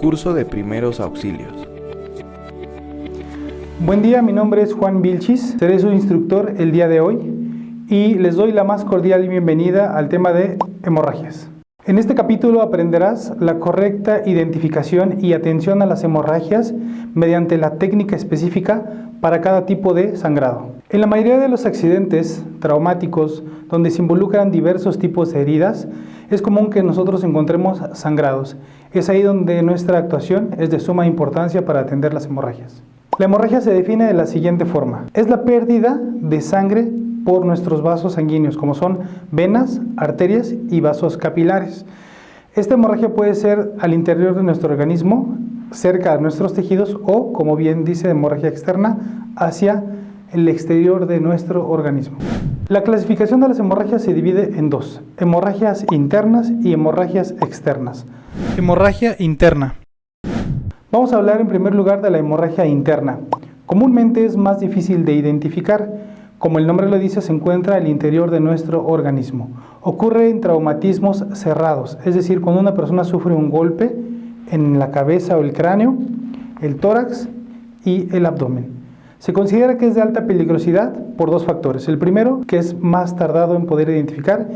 Curso de Primeros Auxilios. Buen día, mi nombre es Juan Vilchis, seré su instructor el día de hoy y les doy la más cordial bienvenida al tema de hemorragias. En este capítulo aprenderás la correcta identificación y atención a las hemorragias mediante la técnica específica para cada tipo de sangrado. En la mayoría de los accidentes traumáticos donde se involucran diversos tipos de heridas, es común que nosotros encontremos sangrados. Es ahí donde nuestra actuación es de suma importancia para atender las hemorragias. La hemorragia se define de la siguiente forma. Es la pérdida de sangre por nuestros vasos sanguíneos, como son venas, arterias y vasos capilares. Esta hemorragia puede ser al interior de nuestro organismo, cerca de nuestros tejidos, o, como bien dice, hemorragia externa, hacia el exterior de nuestro organismo. La clasificación de las hemorragias se divide en dos: hemorragias internas y hemorragias externas. Hemorragia interna. Vamos a hablar en primer lugar de la hemorragia interna. Comúnmente es más difícil de identificar. Como el nombre lo dice, se encuentra al interior de nuestro organismo. Ocurre en traumatismos cerrados, es decir, cuando una persona sufre un golpe en la cabeza o el cráneo, el tórax y el abdomen. Se considera que es de alta peligrosidad por dos factores. El primero, que es más tardado en poder identificar,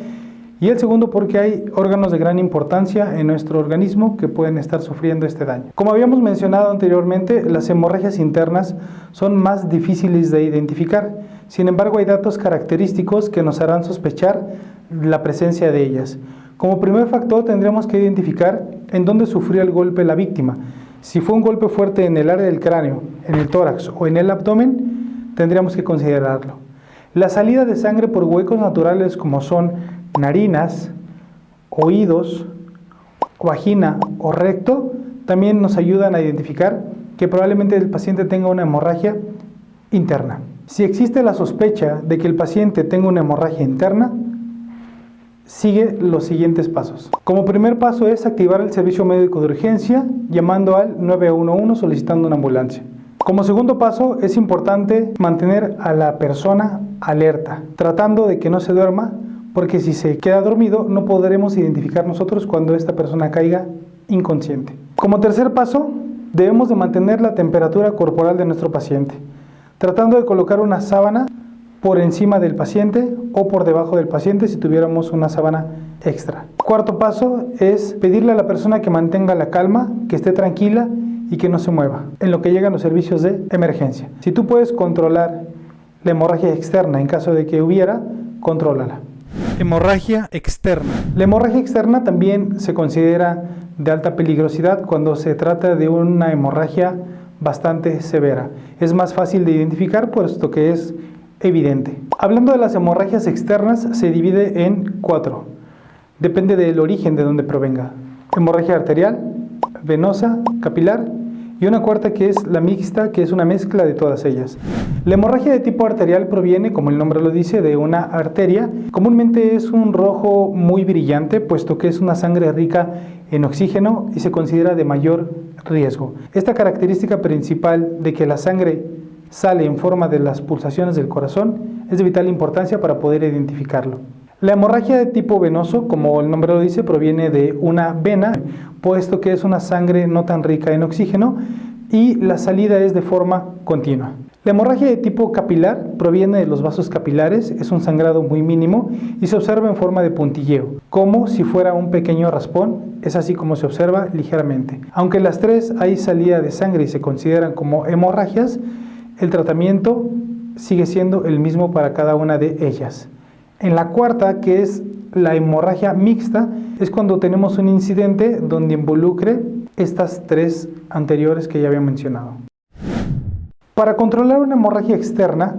y el segundo, porque hay órganos de gran importancia en nuestro organismo que pueden estar sufriendo este daño. Como habíamos mencionado anteriormente, las hemorragias internas son más difíciles de identificar. Sin embargo, hay datos característicos que nos harán sospechar la presencia de ellas. Como primer factor, tendremos que identificar en dónde sufrió el golpe la víctima. Si fue un golpe fuerte en el área del cráneo, en el tórax o en el abdomen, tendríamos que considerarlo. La salida de sangre por huecos naturales como son narinas, oídos, vagina o recto también nos ayudan a identificar que probablemente el paciente tenga una hemorragia interna. Si existe la sospecha de que el paciente tenga una hemorragia interna, sigue los siguientes pasos. Como primer paso es activar el servicio médico de urgencia llamando al 911 solicitando una ambulancia. Como segundo paso es importante mantener a la persona alerta, tratando de que no se duerma, porque si se queda dormido no podremos identificar nosotros cuando esta persona caiga inconsciente. Como tercer paso, debemos de mantener la temperatura corporal de nuestro paciente, tratando de colocar una sábana por encima del paciente o por debajo del paciente si tuviéramos una sábana extra. Cuarto paso es pedirle a la persona que mantenga la calma, que esté tranquila y que no se mueva en lo que llegan los servicios de emergencia. Si tú puedes controlar la hemorragia externa en caso de que hubiera, contrólala. Hemorragia externa. La hemorragia externa también se considera de alta peligrosidad cuando se trata de una hemorragia bastante severa. Es más fácil de identificar puesto que es evidente. Hablando de las hemorragias externas, se divide en 4. Depende del origen de donde provenga. Hemorragia arterial, venosa, capilar y una cuarta que es la mixta, que es una mezcla de todas ellas. La hemorragia de tipo arterial proviene, como el nombre lo dice, de una arteria. Comúnmente es un rojo muy brillante, puesto que es una sangre rica en oxígeno y se considera de mayor riesgo. Esta característica principal de que la sangre sale en forma de las pulsaciones del corazón es de vital importancia para poder identificarlo. La hemorragia de tipo venoso, como el nombre lo dice, proviene de una vena, puesto que es una sangre no tan rica en oxígeno y la salida es de forma continua. La hemorragia de tipo capilar proviene de los vasos capilares, es un sangrado muy mínimo y se observa en forma de puntilleo, como si fuera un pequeño raspón, es así como se observa ligeramente. Aunque las tres hay salida de sangre y se consideran como hemorragias, el tratamiento sigue siendo el mismo para cada una de ellas. En la cuarta, que es la hemorragia mixta, es cuando tenemos un incidente donde involucre estas tres anteriores que ya había mencionado. Para controlar una hemorragia externa,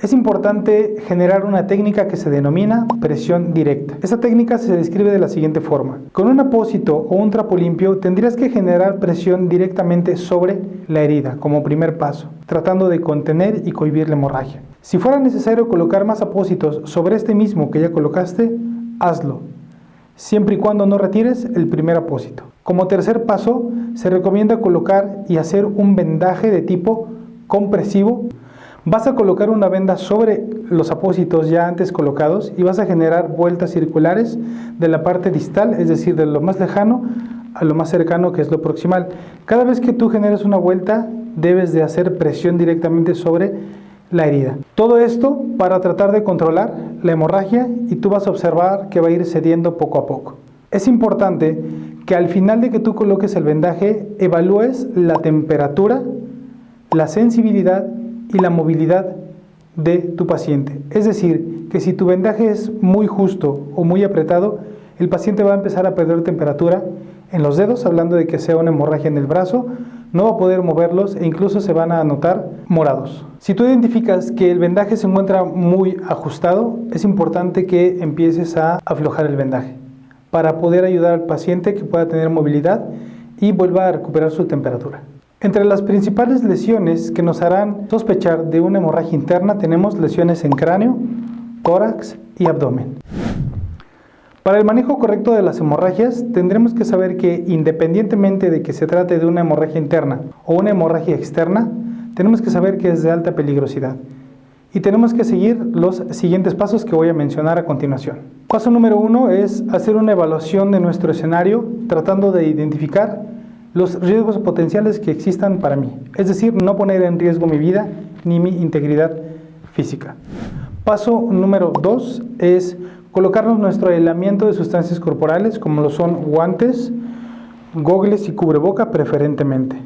es importante generar una técnica que se denomina presión directa. Esta técnica se describe de la siguiente forma. Con un apósito o un trapo limpio tendrías que generar presión directamente sobre la herida como primer paso, tratando de contener y cohibir la hemorragia. Si fuera necesario colocar más apósitos sobre este mismo que ya colocaste, hazlo, siempre y cuando no retires el primer apósito. Como tercer paso, se recomienda colocar y hacer un vendaje de tipo compresivo. Vas a colocar una venda sobre los apósitos ya antes colocados y vas a generar vueltas circulares de la parte distal, es decir, de lo más lejano a lo más cercano, que es lo proximal. Cada vez que tú generes una vuelta, debes de hacer presión directamente sobre la herida. Todo esto para tratar de controlar la hemorragia, y tú vas a observar que va a ir cediendo poco a poco. Es importante que al final de que tú coloques el vendaje, evalúes la temperatura, la sensibilidad y la movilidad de tu paciente. Es decir, que si tu vendaje es muy justo o muy apretado, el paciente va a empezar a perder temperatura en los dedos, hablando de que sea una hemorragia en el brazo, no va a poder moverlos e incluso se van a notar morados. Si tú identificas que el vendaje se encuentra muy ajustado, es importante que empieces a aflojar el vendaje para poder ayudar al paciente que pueda tener movilidad y vuelva a recuperar su temperatura. Entre las principales lesiones que nos harán sospechar de una hemorragia interna tenemos lesiones en cráneo, tórax y abdomen. Para el manejo correcto de las hemorragias, tendremos que saber que independientemente de que se trate de una hemorragia interna o una hemorragia externa, tenemos que saber que es de alta peligrosidad. Y tenemos que seguir los siguientes pasos que voy a mencionar a continuación. Paso número 1 es hacer una evaluación de nuestro escenario, tratando de identificar los riesgos potenciales que existan para mí. Es decir, no poner en riesgo mi vida ni mi integridad física. Paso número 2 es colocarnos nuestro aislamiento de sustancias corporales, como lo son guantes, gogles y cubreboca preferentemente.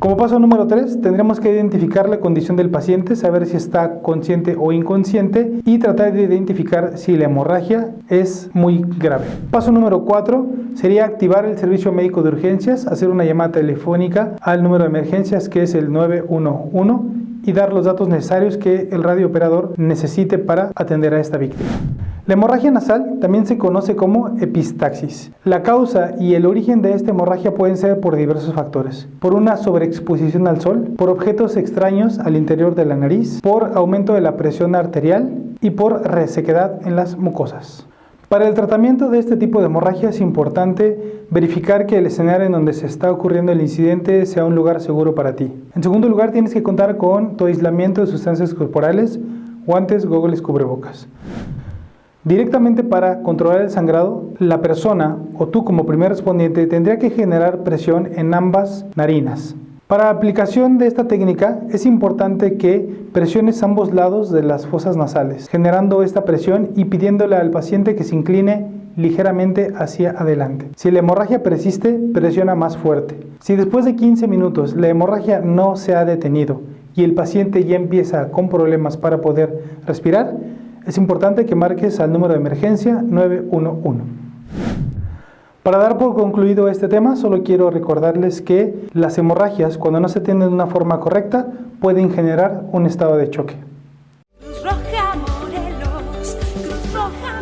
Como paso número 3, tendremos que identificar la condición del paciente, saber si está consciente o inconsciente y tratar de identificar si la hemorragia es muy grave. Paso número 4 sería activar el servicio médico de urgencias, hacer una llamada telefónica al número de emergencias, que es el 911, y dar los datos necesarios que el radiooperador necesite para atender a esta víctima. La hemorragia nasal también se conoce como epistaxis. La causa y el origen de esta hemorragia pueden ser por diversos factores: por una sobreexposición al sol, por objetos extraños al interior de la nariz, por aumento de la presión arterial y por resequedad en las mucosas. Para el tratamiento de este tipo de hemorragia es importante verificar que el escenario en donde se está ocurriendo el incidente sea un lugar seguro para ti. En segundo lugar, tienes que contar con tu aislamiento de sustancias corporales, guantes, gogles, cubrebocas. Directamente para controlar el sangrado, la persona o tú como primer respondiente tendría que generar presión en ambas narinas. Para la aplicación de esta técnica es importante que presiones ambos lados de las fosas nasales, generando esta presión y pidiéndole al paciente que se incline ligeramente hacia adelante. Si la hemorragia persiste, presiona más fuerte. Si después de 15 minutos la hemorragia no se ha detenido y el paciente ya empieza con problemas para poder respirar, es importante que marques al número de emergencia 911. Para dar por concluido este tema, solo quiero recordarles que las hemorragias, cuando no se atienden de una forma correcta, pueden generar un estado de choque. Cruz Roja Morelos, Cruz Roja